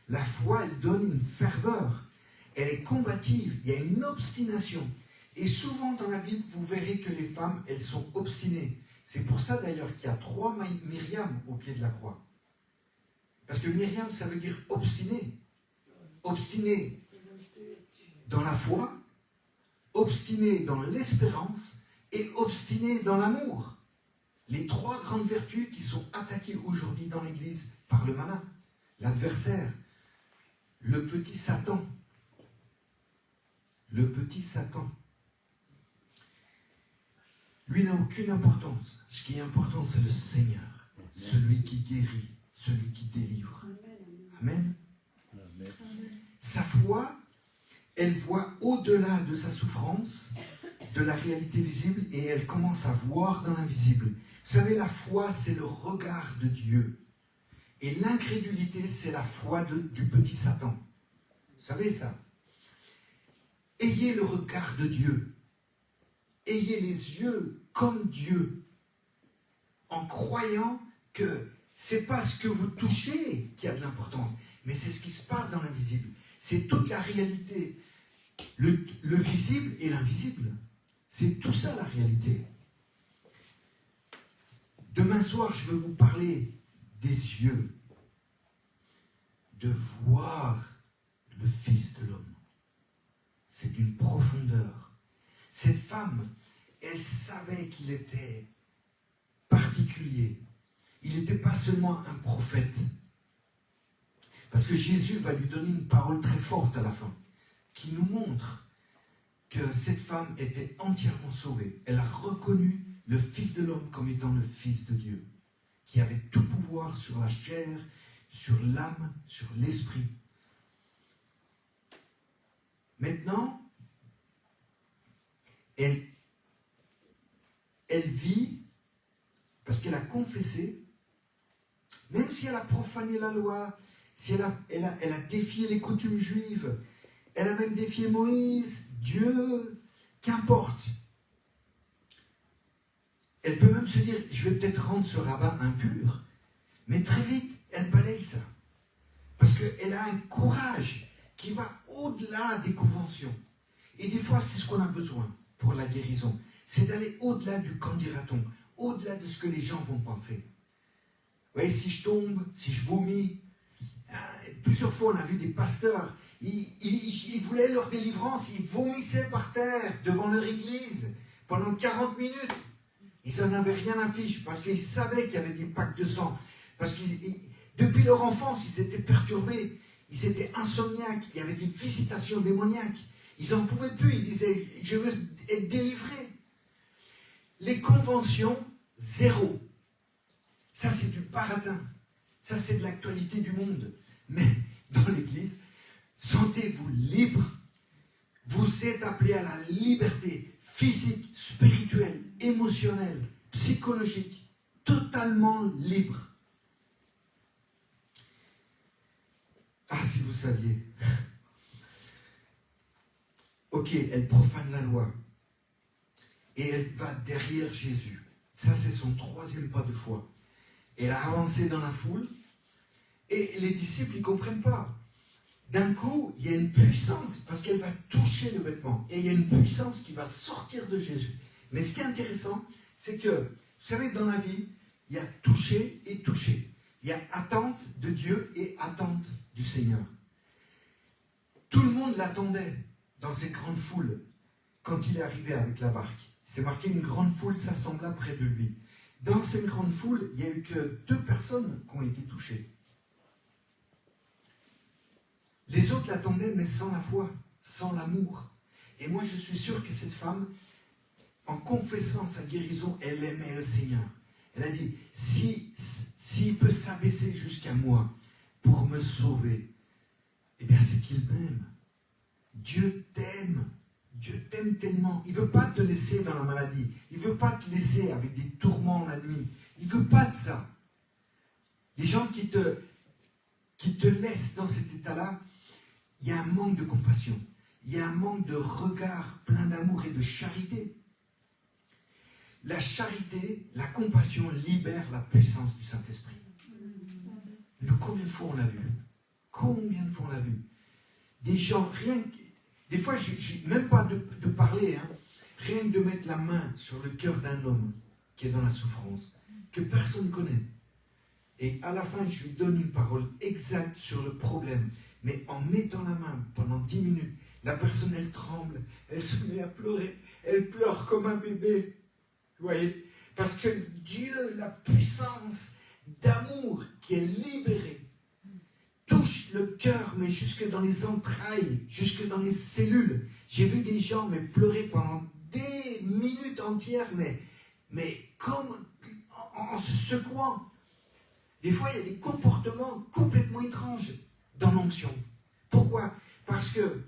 La foi, elle donne une ferveur. Elle est combative. Il y a une obstination. Et souvent dans la Bible, vous verrez que les femmes, elles sont obstinées. C'est pour ça d'ailleurs qu'il y a 3 Myriam au pied de la croix. Parce que Myriam, ça veut dire obstiné. Obstiné dans la foi, obstiné dans l'espérance et obstiné dans l'amour. Les 3 grandes vertus qui sont attaquées aujourd'hui dans l'Église par le malin, l'adversaire, le petit Satan. Le petit Satan. Lui n'a aucune importance. Ce qui est important, c'est le Seigneur, celui qui guérit, celui qui délivre. Amen. Amen. Sa foi, elle voit au-delà de sa souffrance, de la réalité visible, et elle commence à voir dans l'invisible. Vous savez, la foi, c'est le regard de Dieu. Et l'incrédulité, c'est la foi du petit Satan. Vous savez ça? Ayez le regard de Dieu. Ayez les yeux comme Dieu. En croyant que c'est pas ce que vous touchez qui a de l'importance, mais c'est ce qui se passe dans l'invisible. C'est toute la réalité. Le visible et l'invisible. C'est tout ça la réalité. Demain soir, je veux vous parler des yeux. De voir le Fils de l'homme. C'est d'une profondeur. Cette femme, elle savait qu'il était particulier. Il n'était pas seulement un prophète. Parce que Jésus va lui donner une parole très forte à la fin, qui nous montre que cette femme était entièrement sauvée. Elle a reconnu le Fils de l'homme comme étant le Fils de Dieu, qui avait tout pouvoir sur la chair, sur l'âme, sur l'esprit. Maintenant, elle vit, parce qu'elle a confessé, même si elle a profané la loi, si elle a défié les coutumes juives, elle a même défié Moïse, Dieu, qu'importe. Elle peut même se dire, je vais peut-être rendre ce rabbin impur, mais très vite, elle balaye ça. Parce qu'elle a un courage qui va au-delà des conventions. Et des fois, c'est ce qu'on a besoin pour la guérison. C'est d'aller au-delà du qu'en dira-t-on, au-delà de ce que les gens vont penser. Vous voyez, si je tombe, si je vomis, plusieurs fois on a vu des pasteurs, ils voulaient leur délivrance, ils vomissaient par terre devant leur église pendant 40 minutes. Ils n'en avaient rien à fiche parce qu'ils savaient qu'il y avait des packs de sang. Parce que depuis leur enfance, ils étaient perturbés, ils étaient insomniaques, il y avait des visitations démoniaques. Ils n'en pouvaient plus, ils disaient, je veux être délivré. Les conventions, zéro. Ça, c'est du baratin. Ça, c'est de l'actualité du monde. Mais dans l'Église, sentez-vous libre. Vous êtes appelés à la liberté physique, spirituelle, émotionnelle, psychologique, totalement libre. Ah, si vous saviez. Ok, elle profane la loi. Et elle va derrière Jésus. Ça, c'est son 3e pas de foi. Elle a avancé dans la foule. Et les disciples, ils ne comprennent pas. d'un coup, il y a une puissance, parce qu'elle va toucher le vêtement. Et il y a une puissance qui va sortir de Jésus. Mais ce qui est intéressant, c'est que, vous savez, dans la vie, il y a toucher et toucher. Il y a attente de Dieu et attente du Seigneur. Tout le monde l'attendait dans ces grandes foules quand il est arrivé avec la barque. C'est marqué, une grande foule s'assembla près de lui. Dans cette grande foule, il n'y a eu que 2 personnes qui ont été touchées. Les autres l'attendaient, mais sans la foi, sans l'amour. Et moi, je suis sûr que cette femme, en confessant sa guérison, elle aimait le Seigneur. Elle a dit, s'il peut s'abaisser jusqu'à moi pour me sauver, eh bien c'est qu'il m'aime. Dieu t'aime. Dieu t'aime tellement. Il ne veut pas te laisser dans la maladie. Il ne veut pas te laisser avec des tourments la nuit. Il ne veut pas de ça. Les gens qui te laissent dans cet état-là, il y a un manque de compassion. Il y a un manque de regard plein d'amour et de charité. La charité, la compassion libère la puissance du Saint-Esprit. Nous, combien de fois on l'a vu? Combien de fois on l'a vu? Des gens, des fois, même pas de parler, hein, rien que de mettre la main sur le cœur d'un homme qui est dans la souffrance, que personne ne connaît. Et à la fin, je lui donne une parole exacte sur le problème. Mais en mettant la main pendant 10 minutes, la personne, elle tremble, elle se met à pleurer, elle pleure comme un bébé. Vous voyez? Parce que Dieu, la puissance d'amour qui est libérée, touche le cœur, mais jusque dans les entrailles, jusque dans les cellules. J'ai vu des gens pleurer pendant des minutes entières, mais comme en se secouant. Des fois, il y a des comportements complètement étranges dans l'onction. Pourquoi? Parce que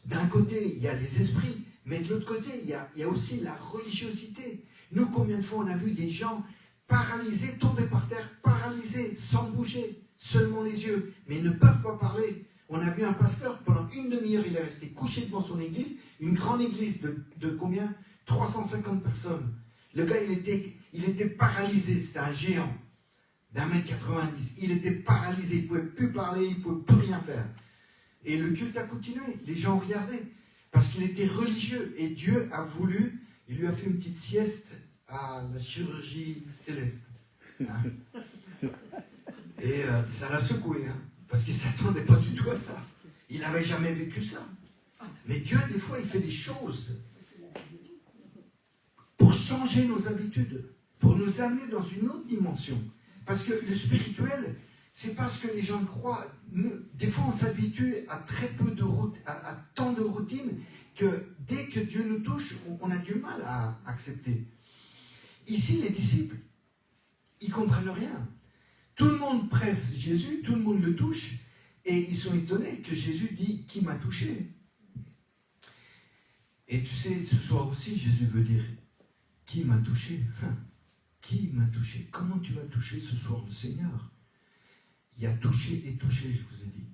d'un côté, il y a les esprits, mais de l'autre côté, il y a aussi la religiosité. Nous, combien de fois on a vu des gens paralysés, tomber par terre, paralysés, sans bouger, seulement les yeux, mais ils ne peuvent pas parler. On a vu un pasteur, pendant une demi-heure, il est resté couché devant son église, une grande église de combien? 350 personnes. Le gars, il était paralysé, c'était un géant d'1m90. Il était paralysé, il ne pouvait plus parler, il ne pouvait plus rien faire. Et le culte a continué, les gens regardaient, parce qu'il était religieux, et Dieu a voulu, il lui a fait une petite sieste à la chirurgie céleste. Hein? Et ça l'a secoué, hein, parce qu'il ne s'attendait pas du tout à ça. Il n'avait jamais vécu ça. Mais Dieu, des fois, il fait des choses pour changer nos habitudes, pour nous amener dans une autre dimension. Parce que le spirituel, c'est pas ce que les gens croient. Des fois, on s'habitue à très peu de à tant de routines que dès que Dieu nous touche, on a du mal à accepter. Ici, les disciples, ils comprennent rien. Tout le monde presse Jésus, tout le monde le touche, et ils sont étonnés que Jésus dit « Qui m'a touché ?» Et tu sais, ce soir aussi, Jésus veut dire « Qui m'a touché ?» Qui m'a touché? Comment tu vas toucher ce soir le Seigneur? Il y a touché et touché, je vous ai dit.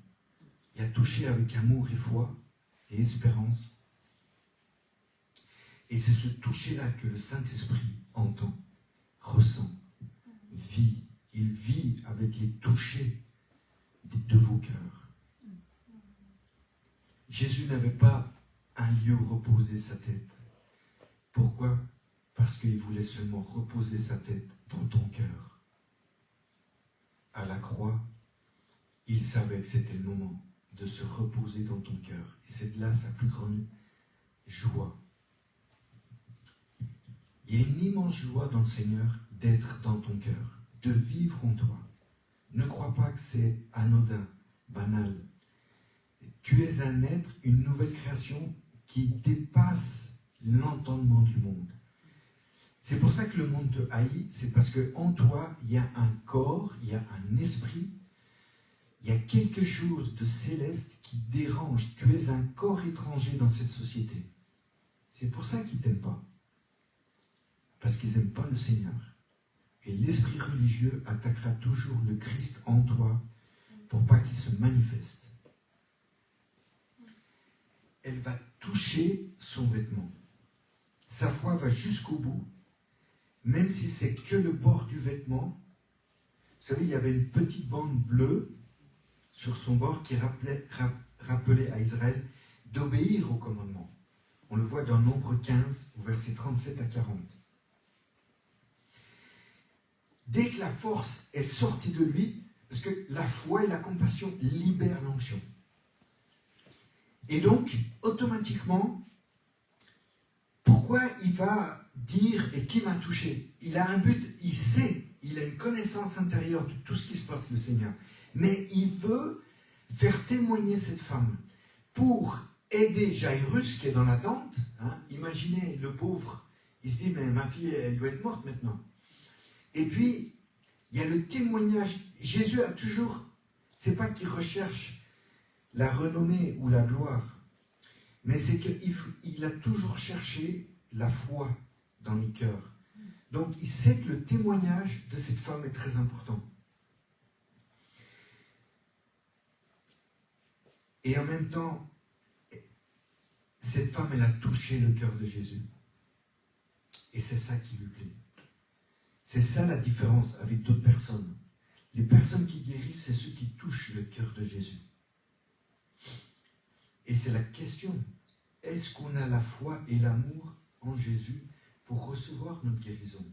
Il y a touché avec amour et foi et espérance. Et c'est ce toucher-là que le Saint-Esprit entend, ressent, vit. Il vit avec les touchés de vos cœurs. Jésus n'avait pas un lieu où reposer sa tête. Pourquoi? Parce qu'il voulait seulement reposer sa tête dans ton cœur. À la croix, il savait que c'était le moment de se reposer dans ton cœur. Et c'est là sa plus grande joie. Il y a une immense joie dans le Seigneur d'être dans ton cœur, de vivre en toi. Ne crois pas que c'est anodin, banal. Tu es un être, une nouvelle création qui dépasse l'entendement du monde. C'est pour ça que le monde te haït, c'est parce qu'en toi, il y a un corps, il y a un esprit, il y a quelque chose de céleste qui dérange. Tu es un corps étranger dans cette société. C'est pour ça qu'ils ne t'aiment pas. Parce qu'ils n'aiment pas le Seigneur. Et l'esprit religieux attaquera toujours le Christ en toi pour pas qu'il se manifeste. Elle va toucher son vêtement. Sa foi va jusqu'au bout. Même si c'est que le bord du vêtement. Vous savez, il y avait une petite bande bleue sur son bord qui rappelait à Israël d'obéir au commandement. On le voit dans Nombre 15, au verset 37 à 40. Dès que la force est sortie de lui, parce que la foi et la compassion libèrent l'onction. Et donc, automatiquement, pourquoi il va dire « et qui m'a touché ?» Il a un but, il sait, il a une connaissance intérieure de tout ce qui se passe, le Seigneur. Mais il veut faire témoigner cette femme pour aider Jairus qui est dans la tente. Imaginez le pauvre, il se dit « mais ma fille, elle doit être morte maintenant ». Et puis, il y a le témoignage. Jésus a toujours, c'est pas qu'il recherche la renommée ou la gloire, mais c'est qu'il a toujours cherché la foi dans les cœurs. Donc, il sait que le témoignage de cette femme est très important. Et en même temps, cette femme, elle a touché le cœur de Jésus. Et c'est ça qui lui plaît. C'est ça la différence avec d'autres personnes. Les personnes qui guérissent, c'est ceux qui touchent le cœur de Jésus. Et c'est la question, est-ce qu'on a la foi et l'amour en Jésus pour recevoir notre guérison?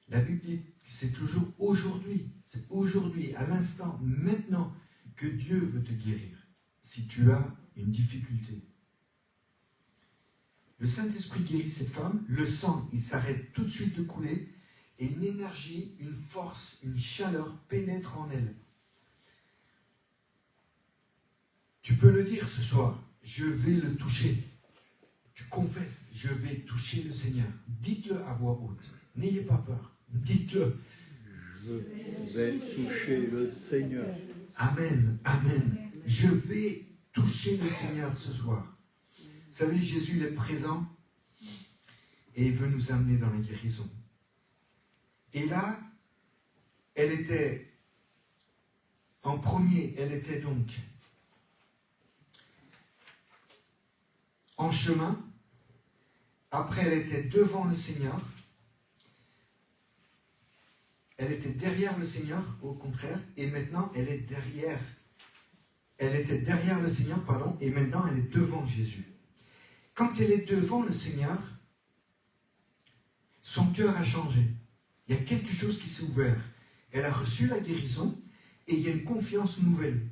La Bible dit que c'est toujours aujourd'hui, c'est aujourd'hui, à l'instant, maintenant, que Dieu veut te guérir, si tu as une difficulté. Le Saint-Esprit guérit cette femme, le sang, il s'arrête tout de suite de couler, et une énergie, une force, une chaleur pénètre en elle. Tu peux le dire ce soir, je vais le toucher. Tu confesses, je vais toucher le Seigneur. Dites-le à voix haute, n'ayez pas peur, dites-le. Je vais toucher le Seigneur. Amen, amen. Je vais toucher le Seigneur ce soir. Vous savez, Jésus il est présent et il veut nous amener dans la guérison. Et là, elle était, en premier, elle était donc en chemin. Après, elle était devant le Seigneur. Elle était derrière le Seigneur, au contraire. Et maintenant, elle est derrière. Elle était derrière le Seigneur, pardon. Et maintenant, elle est devant Jésus. Quand elle est devant le Seigneur, son cœur a changé. Il y a quelque chose qui s'est ouvert. Elle a reçu la guérison et il y a une confiance nouvelle.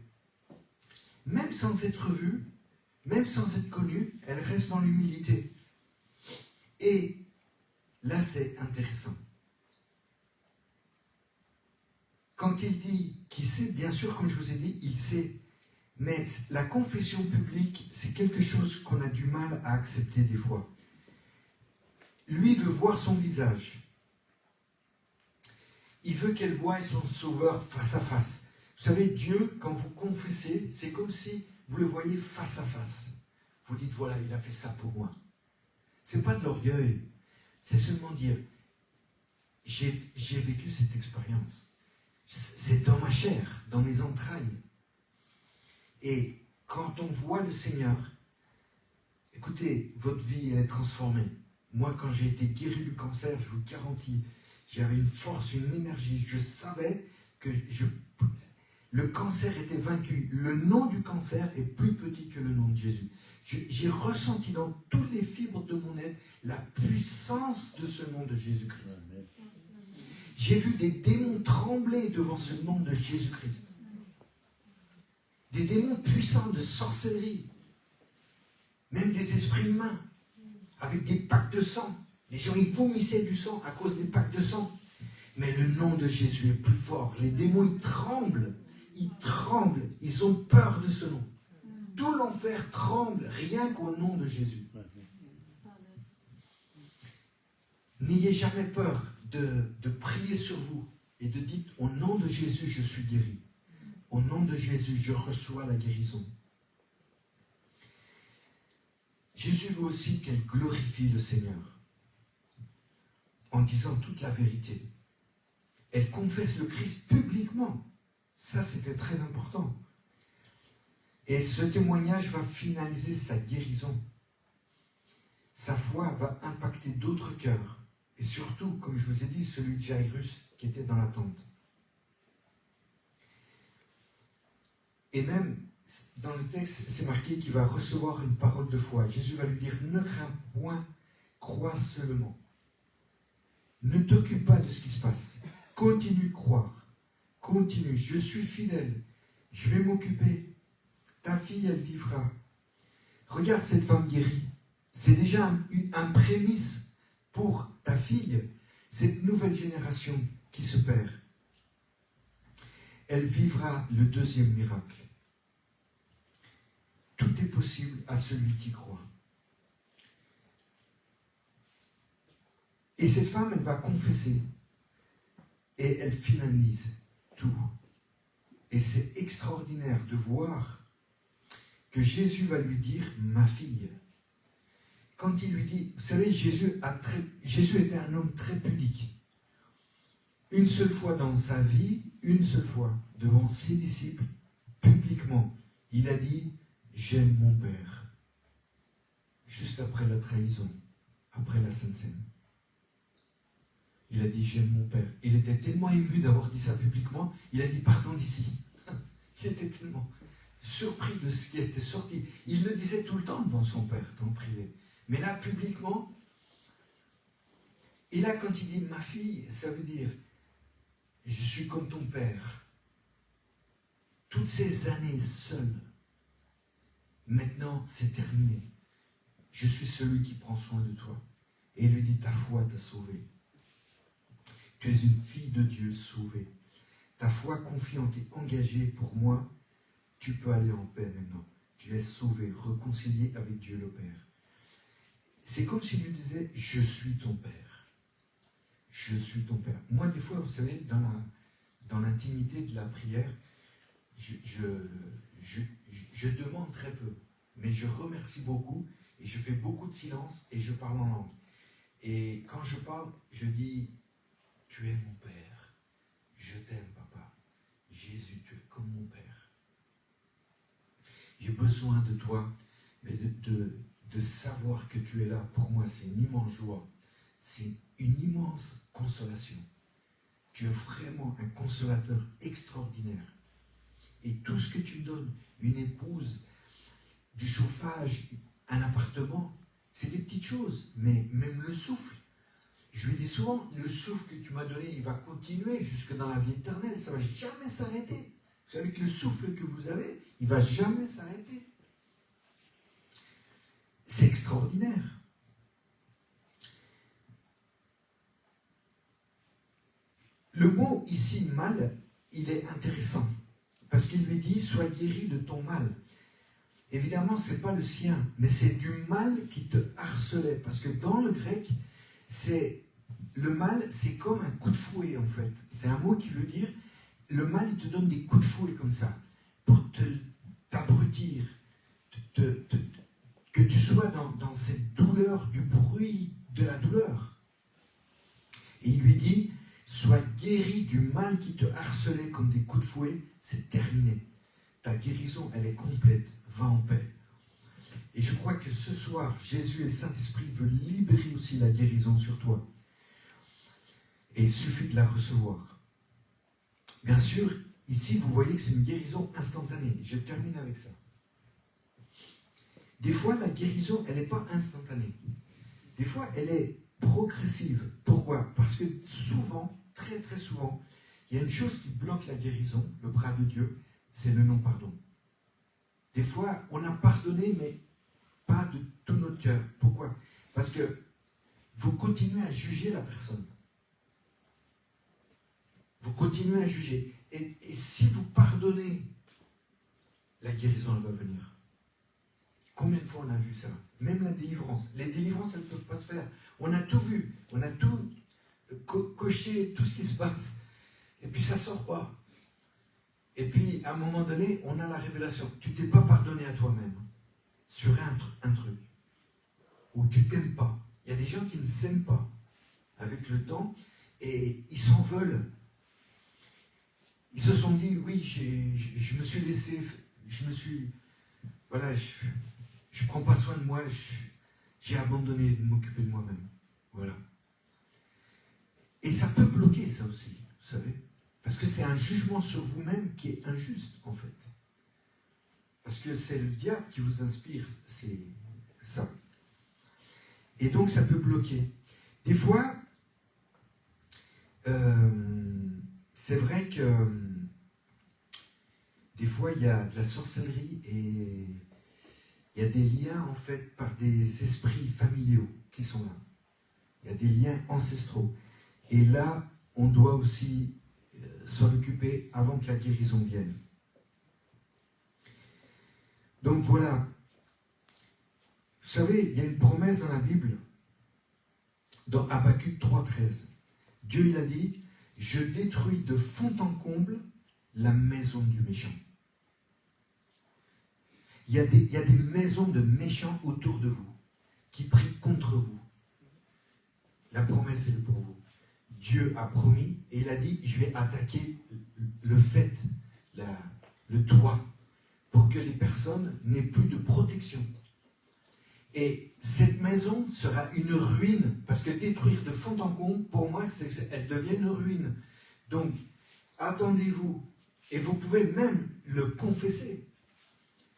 Même sans être vue, même sans être connue, elle reste dans l'humilité. Et là, c'est intéressant. Quand il dit qu'il sait, bien sûr, comme je vous ai dit, il sait. Mais la confession publique, c'est quelque chose qu'on a du mal à accepter des fois. Lui veut voir son visage. Il veut qu'elle voie son sauveur face à face. Vous savez, Dieu, quand vous confessez, c'est comme si vous le voyez face à face. Vous dites, voilà, il a fait ça pour moi. Ce n'est pas de l'orgueil. C'est seulement dire, j'ai vécu cette expérience. C'est dans ma chair, dans mes entrailles. Et quand on voit le Seigneur, écoutez, votre vie, elle est transformée. Moi, quand j'ai été guéri du cancer, je vous garantis, j'avais une force, une énergie. Je savais que le cancer était vaincu. Le nom du cancer est plus petit que le nom de Jésus. J'ai ressenti dans toutes les fibres de mon être la puissance de ce nom de Jésus-Christ. J'ai vu des démons trembler devant ce nom de Jésus-Christ. Des démons puissants de sorcellerie. Même des esprits humains. Avec des packs de sang. Les gens, ils vomissaient du sang à cause des packs de sang. Mais le nom de Jésus est plus fort. Les démons, ils tremblent. Ils tremblent. Ils ont peur de ce nom. Tout l'enfer tremble rien qu'au nom de Jésus. N'ayez jamais peur de prier sur vous et de dire au nom de Jésus, je suis guéri. Au nom de Jésus, je reçois la guérison. Jésus veut aussi qu'elle glorifie le Seigneur en disant toute la vérité. Elle confesse le Christ publiquement. Ça, c'était très important. Et ce témoignage va finaliser sa guérison. Sa foi va impacter d'autres cœurs. Et surtout, comme je vous ai dit, celui de Jairus qui était dans la tente. Et même, dans le texte, c'est marqué qu'il va recevoir une parole de foi. Jésus va lui dire, ne crains point, crois seulement. Ne t'occupe pas de ce qui se passe. Continue de croire. Continue. Je suis fidèle. Je vais m'occuper. Ta fille, elle vivra. Regarde cette femme guérie. C'est déjà un prémisse pour ta fille, cette nouvelle génération qui se perd. Elle vivra le deuxième miracle. Tout est possible à celui qui croit. Et cette femme, elle va confesser et elle finalise tout. Et c'est extraordinaire de voir que Jésus va lui dire « ma fille ». Quand il lui dit, vous savez, Jésus était un homme très pudique. Une seule fois dans sa vie, une seule fois, devant ses disciples, publiquement, il a dit « j'aime mon Père ». Juste après la trahison, après la Sainte Seine. Il a dit « j'aime mon Père ». Il était tellement ému d'avoir dit ça publiquement, il a dit « partons d'ici ». Il était tellement surpris de ce qui était sorti. Il le disait tout le temps devant son Père, dans le privé. Mais là, publiquement, et là, quand il dit « ma fille », ça veut dire « je suis comme ton Père ». Toutes ces années seul, maintenant, c'est terminé. Je suis celui qui prend soin de toi. Et il lui dit « ta foi t'a sauvé. Tu es une fille de Dieu sauvée. Ta foi confiante et engagée pour moi, tu peux aller en paix maintenant. Tu es sauvé, réconcilié avec Dieu le Père. » C'est comme s'il lui disait « je suis ton Père. Je suis ton Père. » Moi, des fois, vous savez, dans l'intimité de la prière, je demande très peu, mais je remercie beaucoup et je fais beaucoup de silence et je parle en langue. Et quand je parle, je dis « tu es mon Père. Je t'aime, Papa. Jésus, tu es comme mon Père. J'ai besoin de toi, mais de savoir que tu es là. Pour moi, c'est une immense joie. C'est une immense consolation. Tu es vraiment un consolateur extraordinaire. Et tout ce que tu me donnes, une épouse, du chauffage, un appartement, c'est des petites choses. Mais même le souffle, je lui dis souvent, le souffle que tu m'as donné, il va continuer jusque dans la vie éternelle. Ça ne va jamais s'arrêter. Vous savez que le souffle que vous avez, il ne va jamais s'arrêter. C'est extraordinaire. Le mot ici, mal, il est intéressant. Parce qu'il lui dit, sois guéri de ton mal. Évidemment, ce n'est pas le sien, mais c'est du mal qui te harcelait. Parce que dans le grec, le mal, c'est comme un coup de fouet, en fait. C'est un mot qui veut dire, le mal, il te donne des coups de fouet comme ça, pour t'abrutir, que tu sois dans cette douleur, du bruit de la douleur. Et il lui dit, sois guéri du mal qui te harcelait comme des coups de fouet, c'est terminé. Ta guérison, elle est complète, va en paix. Et je crois que ce soir, Jésus et le Saint-Esprit veulent libérer aussi la guérison sur toi. Et il suffit de la recevoir. Bien sûr, ici, vous voyez que c'est une guérison instantanée. Je termine avec ça. Des fois, la guérison, elle n'est pas instantanée. Des fois, elle est progressive. Pourquoi? Parce que souvent, très très souvent, il y a une chose qui bloque la guérison, le bras de Dieu, c'est le non-pardon. Des fois, on a pardonné, mais pas de tout notre cœur. Pourquoi? Parce que vous continuez à juger la personne. Vous continuez à juger. Et si vous pardonnez, la guérison, elle va venir. Combien de fois on a vu ça? Même la délivrance. Les délivrances, elles ne peuvent pas se faire. On a tout vu. On a tout coché, tout ce qui se passe. Et puis ça ne sort pas. Et puis, à un moment donné, on a la révélation. Tu ne t'es pas pardonné à toi-même sur un truc. Ou tu ne t'aimes pas. Il y a des gens qui ne s'aiment pas avec le temps et ils s'en veulent. Ils se sont dit, oui, je me suis laissé, voilà, je ne prends pas soin de moi, j'ai abandonné de m'occuper de moi-même. Voilà. Et ça peut bloquer ça aussi, vous savez. Parce que c'est un jugement sur vous-même qui est injuste, en fait. Parce que c'est le diable qui vous inspire, c'est ça. Et donc ça peut bloquer. Des fois, c'est vrai que des fois il y a de la sorcellerie et il y a des liens en fait par des esprits familiaux qui sont là. Il y a des liens ancestraux. Et là, on doit aussi s'en occuper avant que la guérison vienne. Donc voilà. Vous savez, il y a une promesse dans la Bible, dans Habakkuk 3,13. Dieu, il a dit, « Je détruis de fond en comble la maison du méchant. » Il y a des maisons de méchants autour de vous, qui prient contre vous. La promesse, elle est pour vous. Dieu a promis, et il a dit, je vais attaquer le fait, le toit, pour que les personnes n'aient plus de protection. Et cette maison sera une ruine, parce que détruire de fond en comble, pour moi, c'est qu'elle devient une ruine. Donc, attendez-vous, et vous pouvez même le confesser.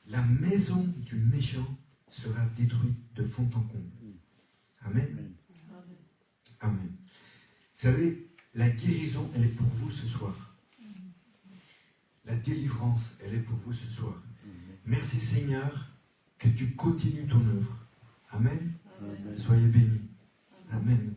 La maison du méchant sera détruite de fond en comble. Amen. Amen. Vous savez, la guérison, elle est pour vous ce soir. La délivrance, elle est pour vous ce soir. Merci Seigneur, que tu continues ton œuvre. Amen. Amen. Soyez bénis. Amen.